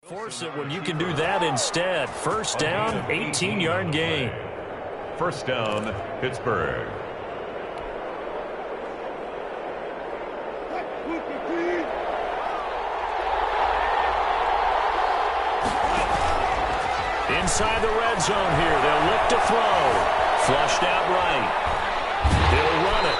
Force it when you can do that instead. First down, 18-yard gain. First down, Pittsburgh. Inside the red zone here. They'll look to throw. Flushed out right. They'll run it.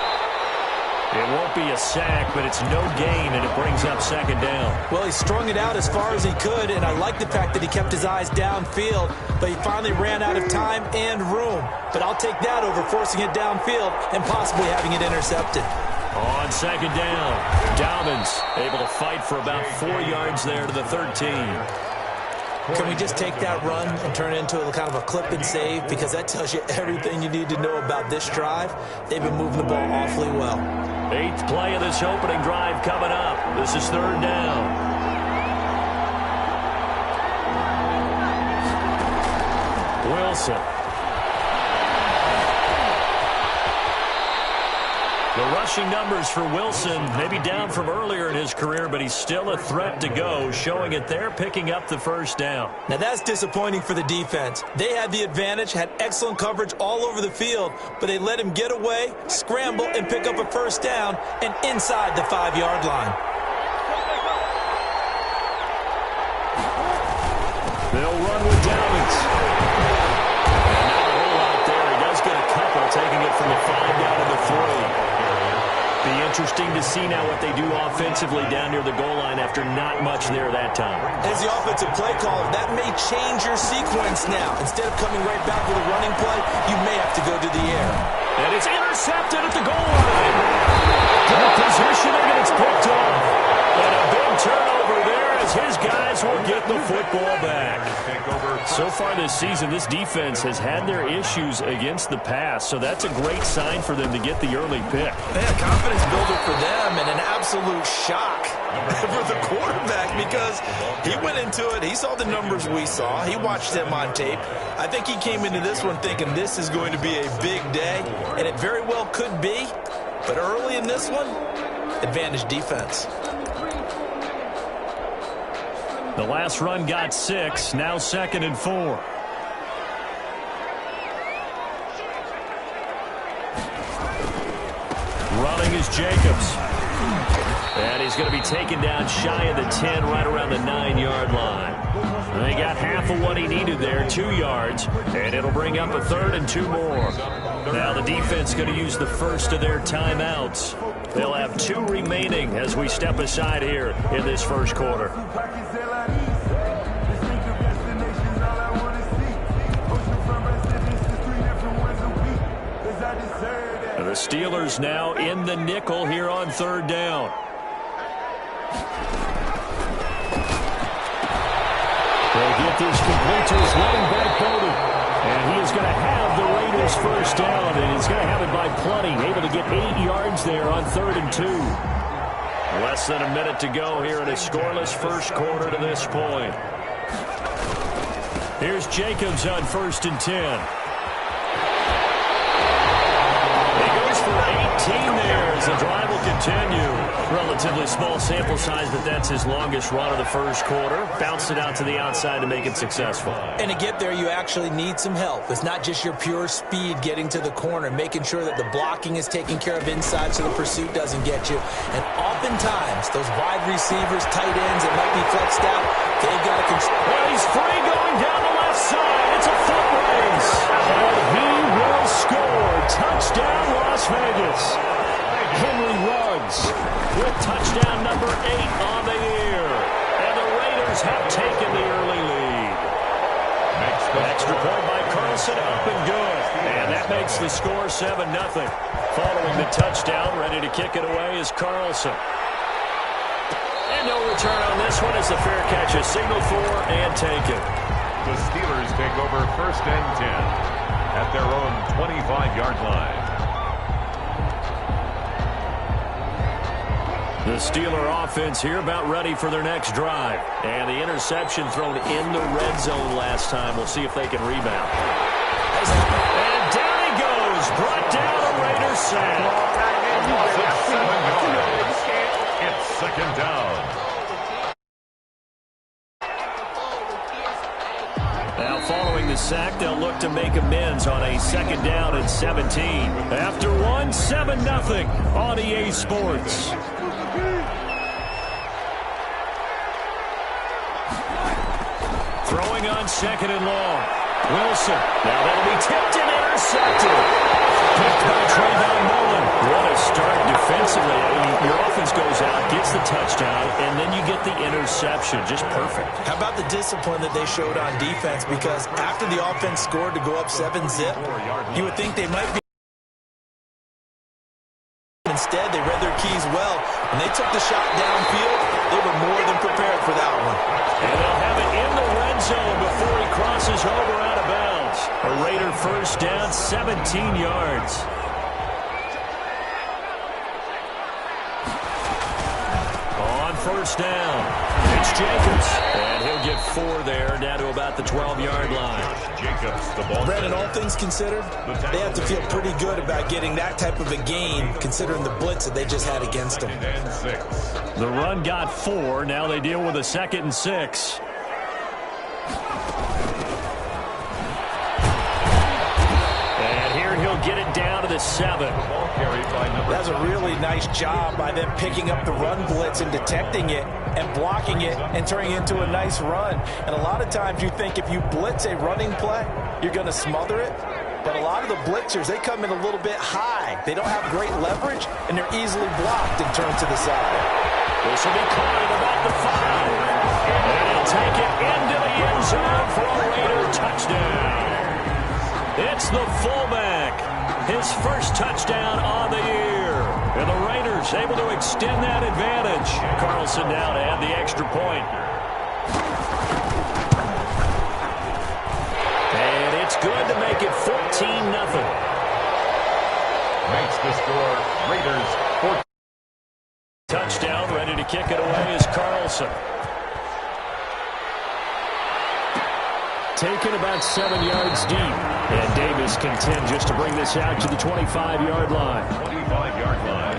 It won't be a sack, but it's no gain, and it brings up second down. Well, he strung it out as far as he could, and I like the fact that he kept his eyes downfield, but he finally ran out of time and room. But I'll take that over forcing it downfield and possibly having it intercepted. On second down, Dobbins able to fight for about 4 yards there to the 13. Can we just take that run and turn it into a kind of a clip and save? Because that tells you everything you need to know about this drive. They've been moving the ball awfully well. 8th play of this opening drive coming up. This is third down. Wilson. The rushing numbers for Wilson maybe down from earlier in his career, but he's still a threat to go, showing it there, picking up the first down. Now that's disappointing for the defense. They had the advantage, had excellent coverage all over the field, but they let him get away, scramble, and pick up a first down, and inside the 5-yard line. They'll run with Dobbins. And not a whole lot there. He does get a couple, taking it from the 5 down to the 3. Be interesting to see now what they do offensively down near the goal line after not much there that time. As the offensive play caller, that may change your sequence now. Instead of coming right back with a running play, you may have to go to the air. And it's intercepted at the goal line. Good positioning, and it's picked off. And a big turnover there as his guys will get the football back. So far this season, this defense has had their issues against the pass, so that's a great sign for them to get the early pick. Yeah, confidence builder for them and an absolute shock for the quarterback because he went into it. He saw the numbers we saw. He watched them on tape. I think he came into this one thinking this is going to be a big day, and it very well could be. But early in this one, advantage defense. The last run got 6, now 2nd and 4. Running is Jacobs. And he's going to be taken down shy of the 10, right around the 9-yard line. They got half of what he needed there, 2 yards, and it'll bring up a 3rd and 2 more. Now the defense going to use the first of their timeouts. They'll have 2 remaining as we step aside here in this first quarter. The Steelers now in the nickel here on 3rd down. They'll get this complete to his running back, Bodie. And he is going to have the Raiders first down, and he's going to have it by plenty. Able to get 8 yards there on 3rd and 2. Less than a minute to go here in a scoreless first quarter to this point. Here's Jacobs on 1st and 10. 18 there as the drive will continue. Relatively small sample size, but that's his longest run of the first quarter. Bounced it out to the outside to make it successful. And to get there, you actually need some help. It's not just your pure speed getting to the corner, making sure that the blocking is taken care of inside so the pursuit doesn't get you. And oftentimes, those wide receivers, tight ends that might be flexed out, they've got to control. Well, he's free going down the left side. It's a foot race. And he will score. Touchdown, Las Vegas. Henry Ruggs with touchdown number 8 on the year. And the Raiders have taken the early lead. Extra point by Carlson, up and good. And that makes the score 7-0. Following the touchdown, ready to kick it away is Carlson. And no return on this one as the fair catch is signaled for and taken. The Steelers take over 1st and 10 at their own 25-yard line. The Steeler offense here about ready for their next drive. And the interception thrown in the red zone last time. We'll see if they can rebound. And down he goes. Brought down a Raiders sack. It's 2nd down. Now following the sack, they'll look to make amends on a 2nd down and 17. After one, 7-0 on EA Sports. Throwing on 2nd and long. Wilson. Now that'll be tipped and intercepted. Picked by Trayvon Mullen. What a start defensively. I mean, your offense goes out, gets the touchdown, and then you get the interception. Just perfect. How about the discipline that they showed on defense? Because after the offense scored to go up 7-zip, you would think they might be. Instead, they read their keys well. When they took the shot downfield, they were more than prepared for that one. And they'll have it in the red zone before he crosses over out of bounds. A Raider first down, 17 yards. On first down, it's Jacobs. And he'll get 4 there, down to about the 12-yard line. Jacobs, the ball. Brandon, all things considered, they have to feel pretty good about getting that type of a gain, considering the blitz that they just had against them. The run got 4. Now they deal with a 2nd and 6. And here he'll get it down to the 7. That's a really nice job by them picking up the run blitz and detecting it and blocking it and turning it into a nice run. And a lot of times you think if you blitz a running play, you're going to smother it. But a lot of the blitzers, they come in a little bit high. They don't have great leverage, and they're easily blocked and turned to the side. This will be caught at about the 5. And he'll take it into the end zone for a Raider touchdown. It's the fullback. His first touchdown on the year. And the Raiders able to extend that advantage. Carlson now to add the extra point. And it's good to make it 14-0. Makes the score Raiders 14. Touchdown, ready to kick it away is Carlson. Taken about 7 yards deep. And Davis content just to bring this out to the 25-yard line. 25-yard line.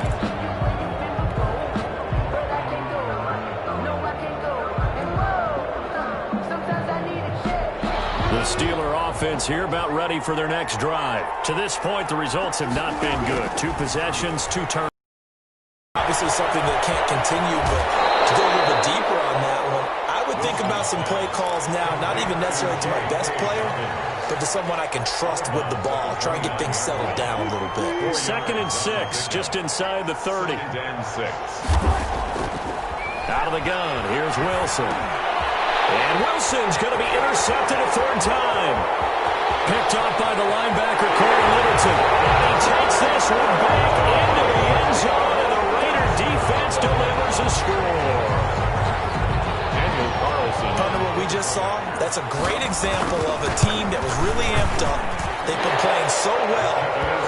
The Steeler offense here about ready for their next drive. To this point, the results have not been good. 2 possessions, 2 turnovers. Obviously something that can't continue, but to go a little bit deeper on that one, I would think about some play calls now, not even necessarily to my best player, but to someone I can trust with the ball. Try and get things settled down a little bit. 2nd and 6, just inside the 30. 2nd and 6. Out of the gun, here's Wilson. And Wilson's going to be intercepted a 3rd time. Picked off by the linebacker, Corey Littleton. And he takes this one back into the end zone, and the Raider defense delivers a score. Daniel Carlson. Under what we just saw, that's a great example of a team that was really amped up. They've been playing so well,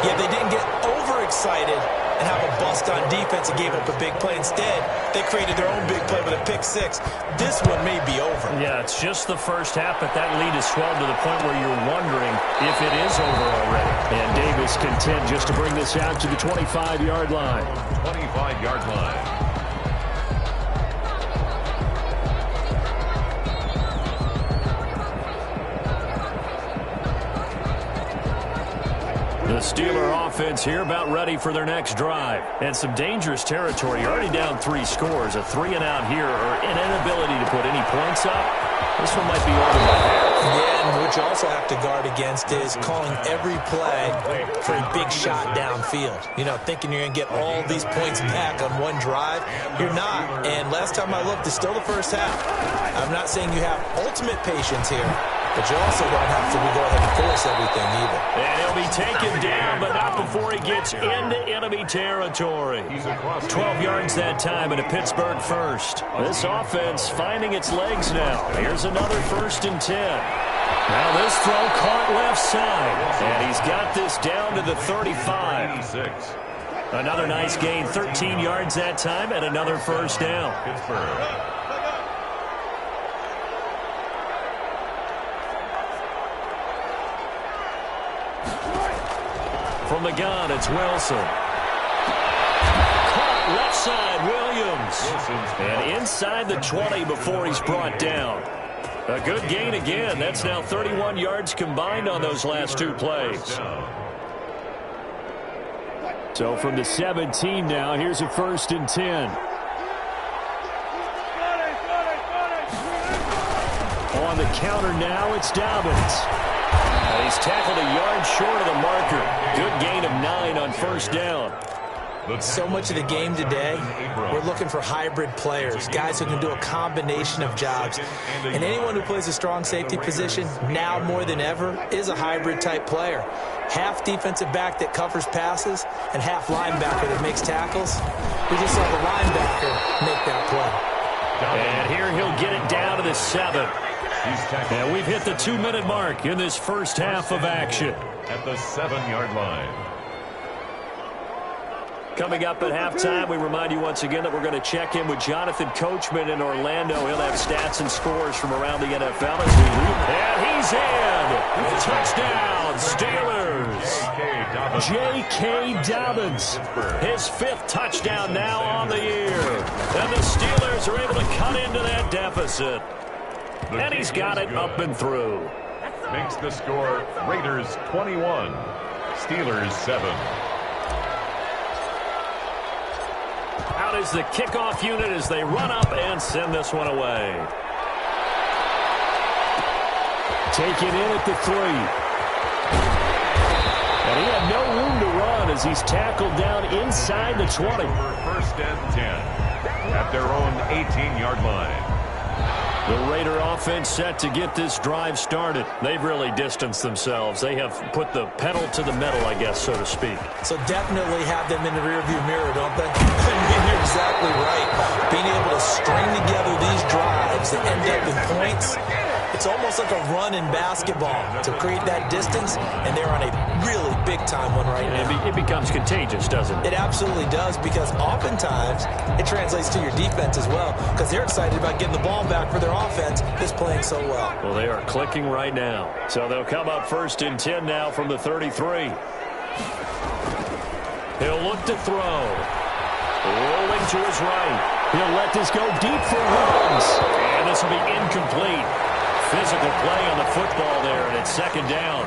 yet they didn't get overexcited and have a bust on defense and gave up a big play. Instead, they created their own big play with a pick-6. This one may be over. Yeah, it's just the first half, but that lead is swelled to the point where you're wondering if it is over already. And Davis content just to bring this out to the 25-yard line. 25-yard line. The Steeler offense here about ready for their next drive. And some dangerous territory. You're already down 3 scores. A 3-and-out here or an inability to put any points up. This one might be over by half. Yeah, and what you also have to guard against is calling every play for a big shot downfield. You know, thinking you're going to get all these points back on one drive. You're not. And last time I looked, it's still the first half. I'm not saying you have ultimate patience here, but you also don't have to go ahead and force everything either. And he'll be taken down, but not before he gets into enemy territory. 12 yards that time, and a Pittsburgh first. This offense finding its legs now. Here's another 1st and 10. Now this throw caught left side, and he's got this down to the 35. Another nice gain, 13 yards that time, and another 1st down. Pittsburgh. From the gun, it's Wilson. Caught left side, Williams. And inside the 20 before he's brought down. A good gain again. That's now 31 yards combined on those last two plays. So from the 17 now, here's a 1st and 10. On the counter now, it's Dobbins. And he's tackled a yard short of the marker. Good gain of 9 on 1st down. So much of the game today, we're looking for hybrid players, guys who can do a combination of jobs. And anyone who plays a strong safety position, now more than ever, is a hybrid type player. Half defensive back that covers passes and half linebacker that makes tackles. We just saw the linebacker make that play. And here he'll get it down to the 7. And we've hit the 2-minute mark in this first half of action. At the 7-yard line. Coming up at halftime, we remind you once again that we're going to check in with Jonathan Coachman in Orlando. He'll have stats and scores from around the NFL as we and he's in. Touchdown, Steelers. J.K. Dobbins, his 5th touchdown now on the year. And the Steelers are able to cut into that deficit. And he's got it up and through. Makes the score Raiders 21, Steelers 7. Out is the kickoff unit as they run up and send this one away. Take it in at the 3. And he had no room to run as he's tackled down inside the 20. 1st and 10 at their own 18-yard line. The Raider offense set to get this drive started. They've really distanced themselves. They have put the pedal to the metal, I guess, so to speak. So definitely have them in the rearview mirror, don't they? I mean, you're exactly right. Being able to string together these drives that end up in points, it's almost like a run in basketball to create that distance, and they're on a really big-time one right now. It becomes contagious, doesn't it? It absolutely does, because oftentimes it translates to your defense as well, because they're excited about getting the ball back for their offense that's playing so well. Well, they are clicking right now. So they'll come up 1st and 10 now from the 33. He'll look to throw. Rolling to his right. He'll let this go deep for Ruggs. And this will be incomplete. Physical play on the football there, and it's 2nd down.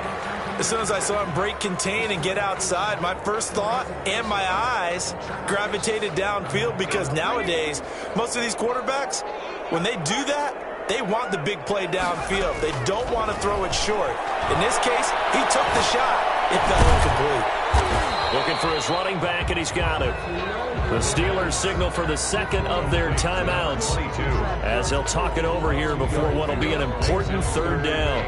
As soon as I saw him break contain and get outside, my first thought and my eyes gravitated downfield, because nowadays, most of these quarterbacks, when they do that, they want the big play downfield. They don't want to throw it short. In this case, he took the shot. It fell incomplete. Looking for his running back, and he's got it. The Steelers signal for the 2nd of their timeouts as they'll talk it over here before what will be an important 3rd down.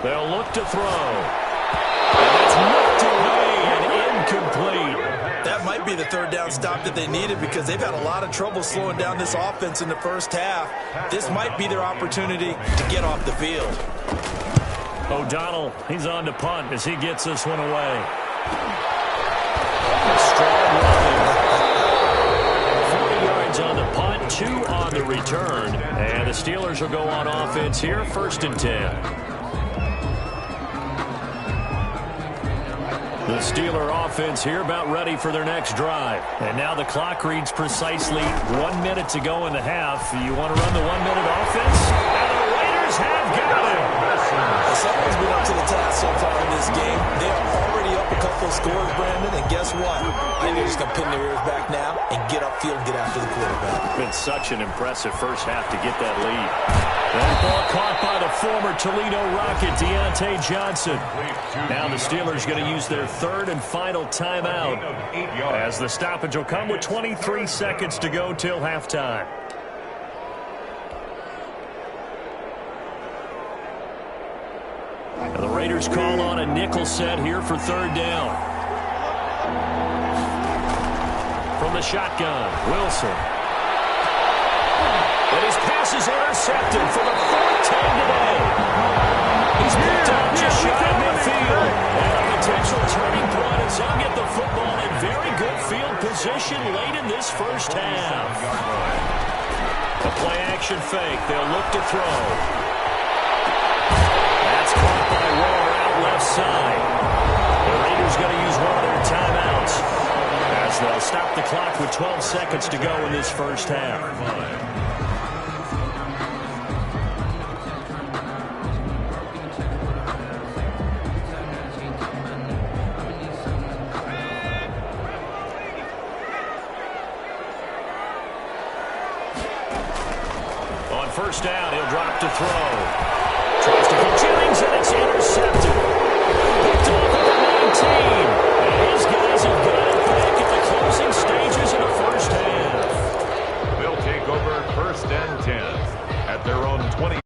They'll look to throw. And it's knocked away and incomplete. That might be the 3rd down stop that they needed, because they've had a lot of trouble slowing down this offense in the first half. This might be their opportunity to get off the field. O'Donnell, he's on to punt as he gets this one away. Strong running. 40 yards on the punt, 2 on the return. And the Steelers will go on offense here, 1st and 10. The Steeler offense here about ready for their next drive. And now the clock reads precisely 1 minute to go in the half. You want to run the 1-minute offense? And the Raiders have got it. Someone's been up to the task so far in this game. They are already up a couple of scores, Brandon, and guess what? I think they're just going to pin their ears back now and get upfield and get after the quarterback. Been such an impressive first half to get that lead. That ball caught by the former Toledo Rocket, Deontay Johnson. Now the Steelers going to use their 3rd and final timeout as the stoppage will come with 23 seconds to go till halftime. Now the Raiders call on a nickel set here for 3rd down. From the shotgun, Wilson. And his pass is intercepted for the 4th time today. He's picked up just shy of midfield. And a potential turning point as he'll get the football in very good field position late in this first half. A play-action fake. They'll look to throw. That's caught by Roller out left side. The Raiders going to use one of their timeouts as they'll stop the clock with 12 seconds to go in this first half. On first down, he'll drop to throw. Tries to hit Jennings, and it's intercepted. Picked off at the 19. And his guys have got it back at the closing stages of the first half. They'll take over first and 10 at their own 20.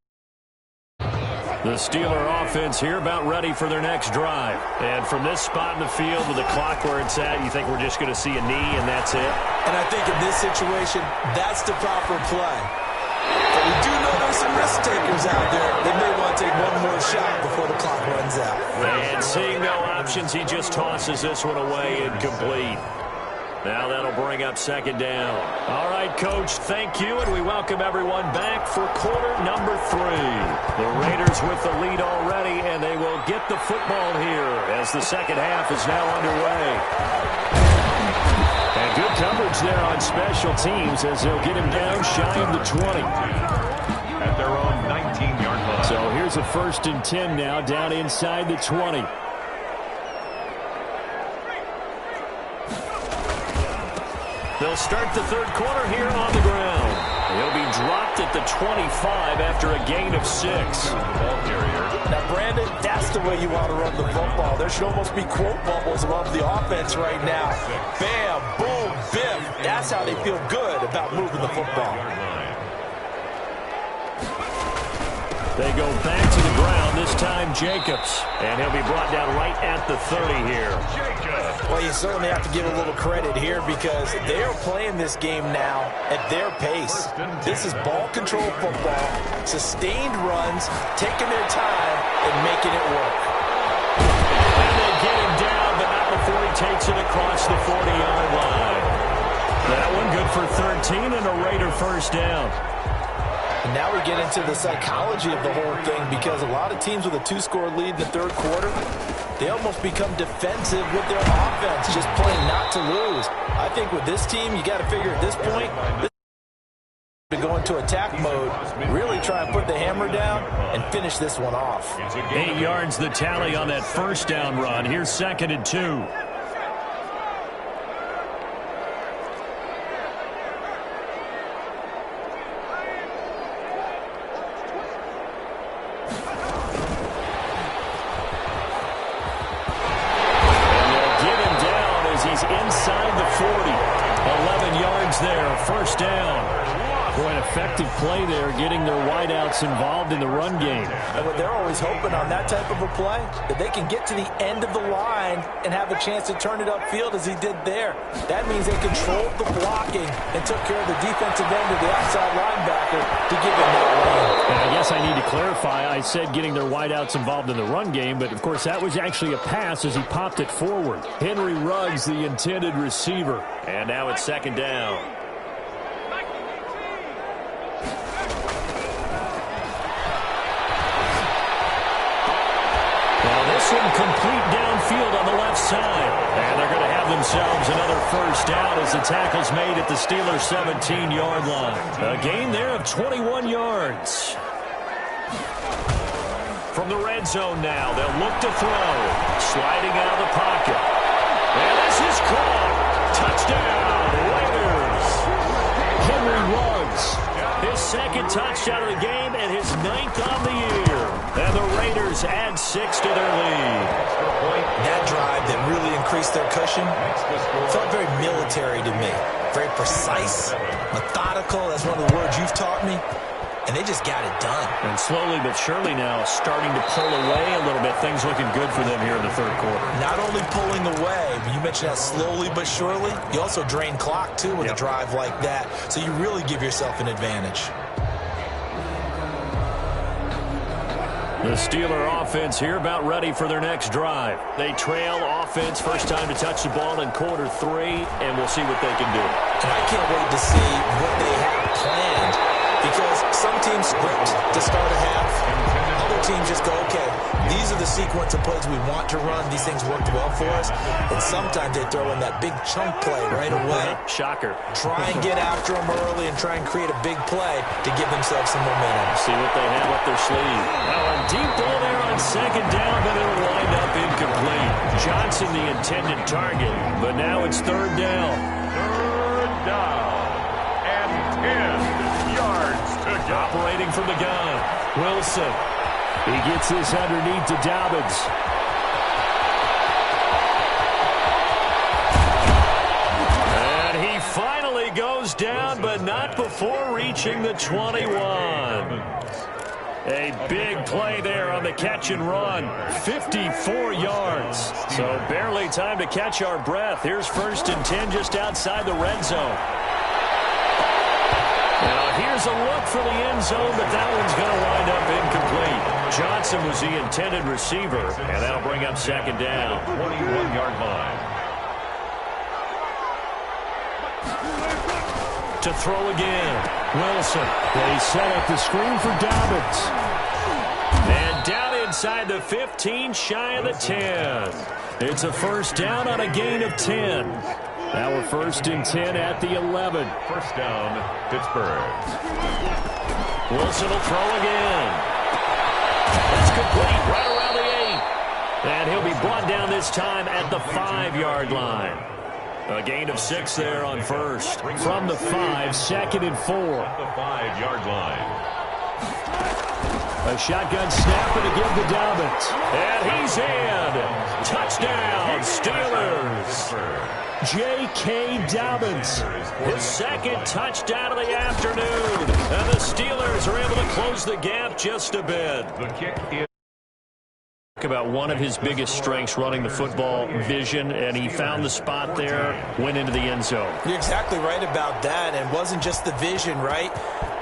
The Steeler offense here about ready for their next drive. And from this spot in the field with the clock where it's at, you think we're just going to see a knee and that's it? And I think in this situation, that's the proper play. But we do know there's some risk takers out there. They may want to take one more shot before the clock runs out. And seeing no options, he just tosses this one away incomplete. Now that'll bring up second down. All right, Coach, thank you, and we welcome everyone back for quarter number 3. The Raiders with the lead already, and they will get the football here as the second half is now underway. And good coverage there on special teams as they'll get him down shy of the 20. At their own 19-yard line. So here's a 1st and 10 now down inside the 20. They'll start the third quarter here on the ground. He'll be dropped at the 25 after a gain of 6. Ball carrier. Now, Brandon, that's the way you want to run the football. There should almost be quote bubbles above the offense right now. Bam, boom, biff. That's how they feel good about moving the football. They go back to the ground, this time Jacobs. And he'll be brought down right at the 30 here. Well, you certainly have to give a little credit here because they are playing this game now at their pace. This is ball control football, sustained runs, taking their time and making it work. And they get him down, but not before he takes it across the 40-yard line. That one good for 13 and a Raider first down. And now we get into the psychology of the whole thing because a lot of teams with a 2-score lead in the third quarter, they almost become defensive with their offense, just playing not to lose. I think with this team, you got to figure at this point, to go into attack mode, really try and put the hammer down and finish this one off. 8 yards the tally on that first down run. Here's 2nd and 2. Inside the 40. 11 yards there. First down. Boy, an effective play there, getting their wideouts involved in the run game. And what they're always hoping on that type of a play, that they can get to the end of the line and have a chance to turn it upfield as he did there. That means they controlled the blocking and took care of the defensive end of the outside linebacker to give him that lane. And I guess I need to clarify, I said getting their wideouts involved in the run game, but of course that was actually a pass as he popped it forward. Henry Ruggs, the intended receiver. And now it's second down. Complete downfield on the left side. And they're going to have themselves another first down as the tackle's made at the Steelers' 17-yard line. A gain there of 21 yards. From the red zone now, they'll look to throw. Sliding out of the pocket. And this is caught. Touchdown, Raiders. Henry Ruggs. His second touchdown of the game and his 9th on the year. And the Raiders add 6 to their lead. That drive that really increased their cushion felt very military to me. Very precise, methodical. That's one of the words you've taught me. And they just got it done. And slowly but surely now starting to pull away a little bit. Things looking good for them here in the third quarter. Not only pulling away, but you mentioned that slowly but surely. You also drain clock, too, with a drive like that. So you really give yourself an advantage. The Steeler offense here about ready for their next drive. They trail offense, first time to touch the ball in quarter 3, and we'll see what they can do. And I can't wait to see what they have planned because some teams script to start a half. Other teams just go, okay, these are the sequence of plays we want to run. These things worked well for us. And sometimes they throw in that big chunk play right away. Shocker. Try and get after them early and try and create a big play to give themselves some momentum. See what they have up their sleeve. Now a deep ball there on second down, but it'll wind up incomplete. Johnson the intended target, but now it's third down. Third down and 10 yards to go. Operating from the gun, Wilson. He gets this underneath to Dobbins. And he finally goes down, but not before reaching the 21. A big play there on the catch and run. 54 yards. So barely time to catch our breath. Here's 1st and 10 just outside the red zone. Now here's a look for the end zone, but that one's going to wind up incomplete. Johnson was the intended receiver, and that'll bring up second down. 21-yard line. To throw again, Wilson. They set up the screen for Dobbins. And down inside the 15, shy of the 10. It's a first down on a gain of 10. Now we're 1st and 10 at the 11. First down, Pittsburgh. Wilson will throw again. That's complete right around the 8. And he'll be brought down this time at the 5-yard line. A gain of 6 there on first. From the 5, 2nd and 4. At the 5-yard line. A shotgun snap and a give to Dobbins. And he's in. Touchdown, Steelers. J.K. Dobbins, his 2nd touchdown of the afternoon. And the Steelers are able to close the gap just a bit. The kick is About one of his biggest strengths, running the football, vision, and he found the spot there, went into the end zone. You're exactly right about that, and it wasn't just the vision, right?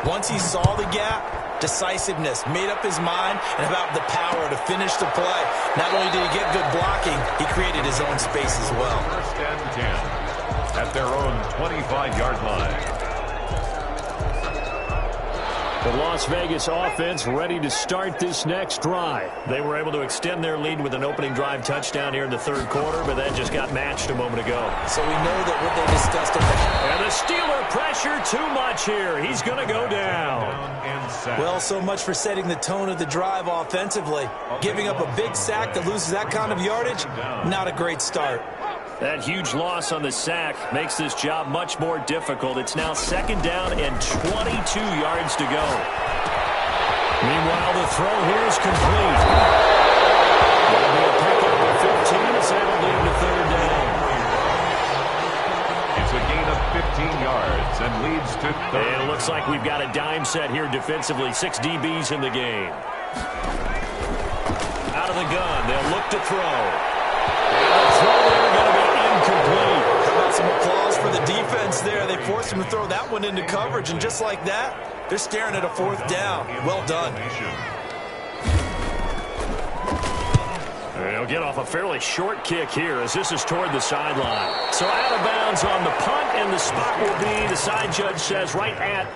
Once he saw the gap, decisiveness, made up his mind, and about the power to finish the play. Not only did he get good blocking, he created his own space as well. 1st and 10 at their own 25-yard line. The Las Vegas offense ready to start this next drive. They were able to extend their lead with an opening drive touchdown here in the 3rd quarter, but that just got matched a moment ago. So we know that what they discussed about. And the Steeler pressure too much here. He's going to go down. Well, so much for setting the tone of the drive offensively. Giving up a big sack that loses that kind of yardage, not a great start. That huge loss on the sack makes this job much more difficult. It's now 2nd down and 22 yards to go. Meanwhile, the throw here is complete. That'll be a pickup of 15 as that'll lead to 3rd down. It's a gain of 15 yards and leads to 3rd. And it looks like we've got a dime set here defensively. 6 DBs in the game. Out of the gun, they'll look to throw. And the throw there going to be incomplete. How about some applause for the defense there? They forced him to throw that one into coverage, and just like that, they're staring at a 4th down. Well done. They'll get off a fairly short kick here as this is toward the sideline. So out of bounds on the punt, and the spot will be, the side judge says, right at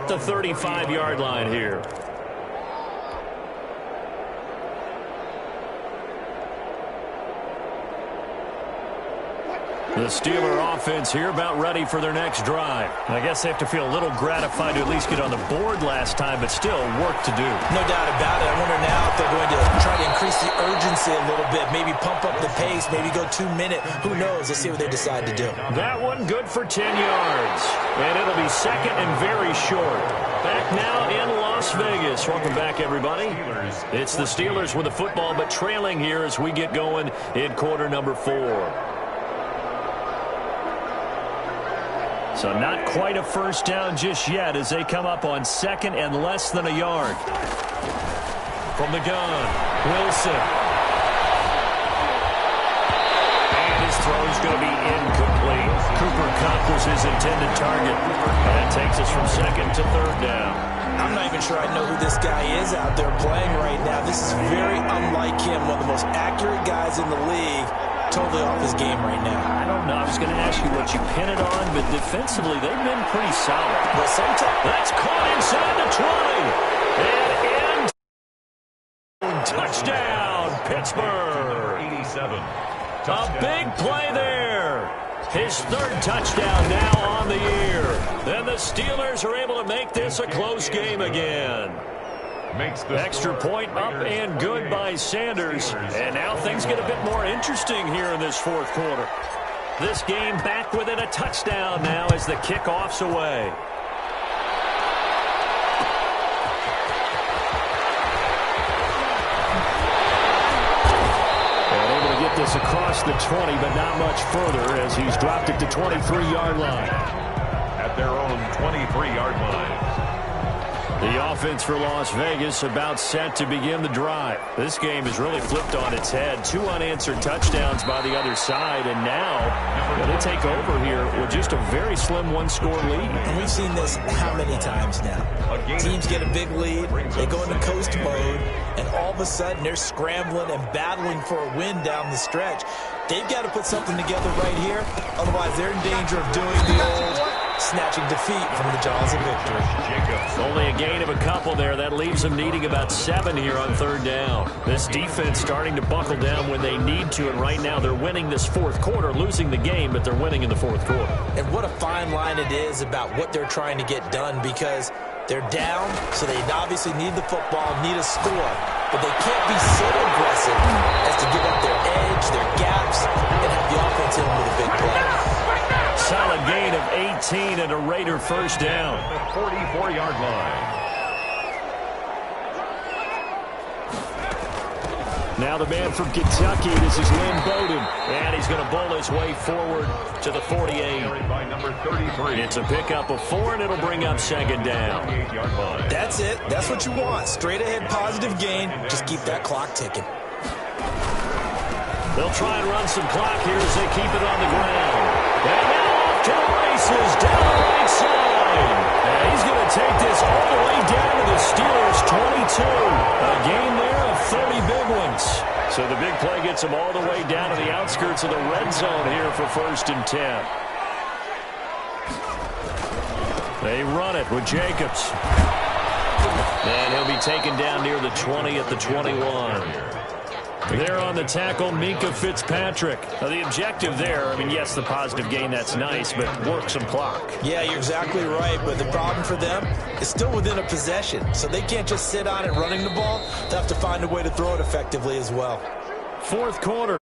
the 35-yard line here. The Steeler offense here about ready for their next drive. I guess they have to feel a little gratified to at least get on the board last time, but still work to do. No doubt about it. I wonder now if they're going to try to increase the urgency a little bit, maybe pump up the pace, maybe go 2-minute. Who knows? Let's see what they decide to do. That one good for 10 yards. And it'll be 2nd and very short. Back now in Las Vegas. Welcome back, everybody. It's the Steelers with the football, but trailing here as we get going in quarter number 4. So not quite a first down just yet as they come up on 2nd and less than a yard. From the gun, Wilson. And his throw is going to be incomplete. Cooper Kupp was his intended target. And that takes us from 2nd to 3rd down. I'm not even sure I know who this guy is out there playing right now. This is very unlike him, one of the most accurate guys in the league. totally off his game right now. I don't know. I was going to ask you what you pin it on, but defensively, they've been pretty solid. Well, sometimes that's caught inside the 20. And touchdown, Pittsburgh. 87. A big play there. His third touchdown now on the year. Then the Steelers are able to make this a close game again. Extra point up and good by Sanders. And now things get a bit more interesting here in this fourth quarter. This game back within a touchdown now as the kickoff's away. And able to get this across the 20, but not much further as he's dropped it to 23-yard line. At their own 23-yard line. The offense for Las Vegas about set to begin the drive. This game is really flipped on its head. 2 unanswered touchdowns by the other side, and now they take over here with just a very slim one-score lead. And we've seen this how many times now? Teams get a big lead, they go into coast mode, and all of a sudden they're scrambling and battling for a win down the stretch. They've got to put something together right here, otherwise they're in danger of doing the old snatching defeat from the jaws of victory. Only a gain of a couple there. That leaves them needing about 7 here on third down. This defense starting to buckle down when they need to, and right now they're winning this fourth quarter, losing the game, but they're winning in the fourth quarter. And what a fine line it is about what they're trying to get done, because they're down, so they obviously need the football, need a score, but they can't be so aggressive as to give up their edge, their gaps, and have the offense in with a big play. Solid gain of 18 and a Raider first down. The 44-yard line. Now the man from Kentucky, this is Lynn Bowden, and he's going to bowl his way forward to the 48. By number 33. It's a pickup of 4, and it'll bring up second down. That's it. That's what you want. Straight ahead positive gain. Just keep that clock ticking. They'll try and run some clock here as they keep it on the ground. And now off to the races down the right side. And he's going to take this all the way down to the Steelers' 22. A gain there of 30 big ones. So the big play gets them all the way down to the outskirts of the red zone here for 1st and 10. They run it with Jacobs. And he'll be taken down near the 20 at the 21. There on the tackle, Minkah Fitzpatrick. Now, the objective there, I mean, yes, the positive gain, that's nice, but work some clock. Yeah, you're exactly right, but the problem for them is still within a possession, so they can't just sit on it running the ball. They have to find a way to throw it effectively as well. Fourth quarter,